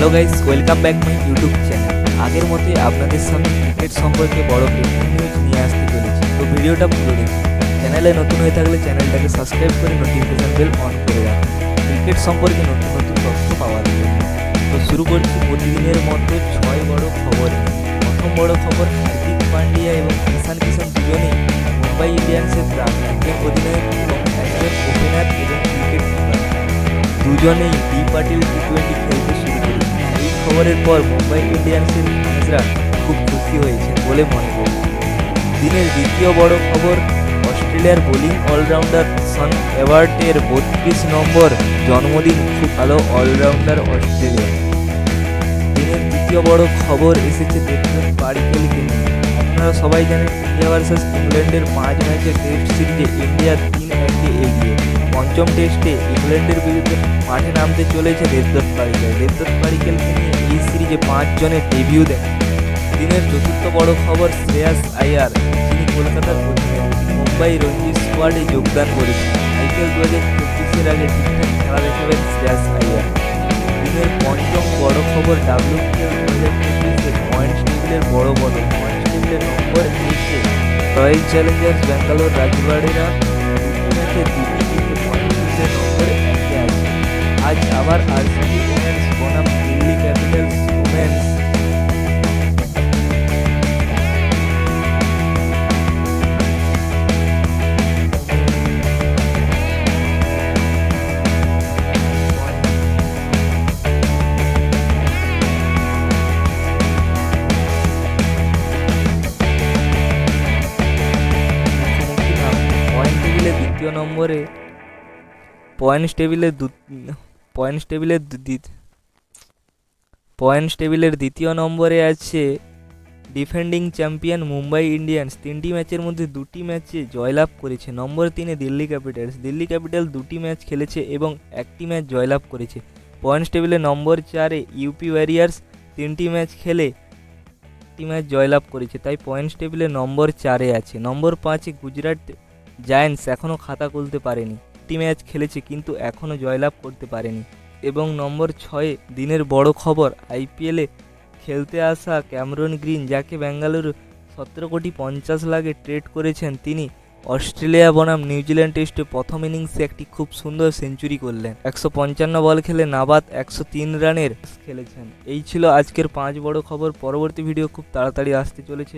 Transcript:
Hello guys, welcome back my YouTube channel. আগের মতোই আপনাদের সামনে ক্রিকেট সম্পর্কে বড় ব্রেকিং নিউজ নিয়ে আসতে চলেছি। তো ভিডিওটা পুরো দেখুন। চ্যানেলে নতুন হয়ে থাকলে চ্যানেলটাকে সাবস্ক্রাইব করে নোটিফিকেশন বেল অন করে রাখুন ক্রিকেট সম্পর্কে নতুন নতুন তথ্য পাওয়ার জন্য। তো শুরু করছি প্রতিদিনের মতো 6 বড় খবর নিয়ে। প্রথম বড় খবর, হার্দিক পান্ডিয়া এবং ঈশান কিষান দুজনেই মুম্বাই ইন্ডিয়ান্সের প্রাণ একজন অধিনায়ক এবং একজন ওপেনার এবং উইকেট কিপার। দুজনেই ডি পাটিল টি-20 খেলতে শুরু করেছে। এই খবরের পর মুম্বাই ইন্ডিয়ান্সের ফ্যান্সরা খুব খুশি হয়েছে বলে মনে করছে। দিনের দ্বিতীয় বড় খবর, অস্ট্রেলিয়ার বোলিং অলরাউন্ডার শন এভার্টের 32 নম্বর জন্মদিন। খুব ভালো অলরাউন্ডার অস্ট্রেলিয়া। দিনের তৃতীয় বড় খবর এসেছে দেবদত্ত পাডিক্কেলকে নিয়ে। আপনারা সবাই জানেন ইন্ডিয়া ভার্সেস ইংল্যান্ডের 5 ম্যাচের টেস্ট সিরিজে ইন্ডিয়া 3-1 এগিয়ে। পঞ্চম টেস্টে ইংল্যান্ডের বিরুদ্ধে মাঠে নামতে চলেছে দেবদত্ত পাডিক্কেল। দেবদত্ত পাডিক্কেলকে নিয়ে এই সিরিজে 5 জনের ডেবিউ দেন। দিনের চতুর্থ বড় খবর, শ্রেয়াস আইয়ার, যিনি কলকাতার অধিনায়ক, মুম্বাই রঞ্জি স্কোয়াডে যোগদান করেছেন। আইপিএল 2024-এর আগে ঠিকঠাক খেলা দেখাবেন শ্রেয়াস আইয়ার। দিনের পঞ্চম বড় খবর, WPL 2025-এর পয়েন্টস টেবিলের বড় পয়েন্টস টেবিলের নম্বর 1-এ রয়্যাল চ্যালেঞ্জার্স ব্যাঙ্গালোর রাজবাড়িরা দুটি ম্যাচে দুটি জিতে পয়েন্টস টেবিলের নম্বর 1-এ আছে। আজ আবার আরসিবি ওমেন্স বনাম দিল্লি ক্যাপিটালস ওমেন্স দ্বিতীয় নম্বরে পয়েন্টস টেবিলের দ্বিতীয় নম্বরে আছে ডিফেন্ডিং চ্যাম্পিয়ন মুম্বাই ইন্ডিয়ান্স। 3টি ম্যাচের মধ্যে 2টি ম্যাচে জয়লাভ করেছে। নম্বর 3-এ দিল্লি ক্যাপিটাল 2টি ম্যাচ খেলেছে এবং 1টি ম্যাচ জয়লাভ করেছে। পয়েন্টস টেবিলে নম্বর 4-এ ইউপি ওয়ারিয়ার্স 3টি ম্যাচ খেলে 1টি ম্যাচ জয়লাভ করেছে, তাই পয়েন্টস টেবিলে নম্বর 4-এ আছে। নম্বর 5-এ গুজরাট জায়ান্টস এখনও খাতা খুলতে পারেনি। 1টি ম্যাচ খেলেছে কিন্তু এখনও জয়লাভ করতে পারেনি। এবং নম্বর 6-এ দিনের বড় খবর, আইপিএলে খেলতে আসা ক্যামেরন গ্রিন, যাকে বেঙ্গালুরু 17,50,00,000 ট্রেড করেছেন, তিনি অস্ট্রেলিয়া বনাম নিউজিল্যান্ড টেস্টে প্রথম ইনিংসে একটি খুব সুন্দর সেঞ্চুরি করলেন। 155 বল খেলে নাবাদ 103 রানের খেলেছেন। এই ছিল আজকের 5 বড় খবর। পরবর্তী ভিডিও খুব তাড়াতাড়ি আসতে চলেছে।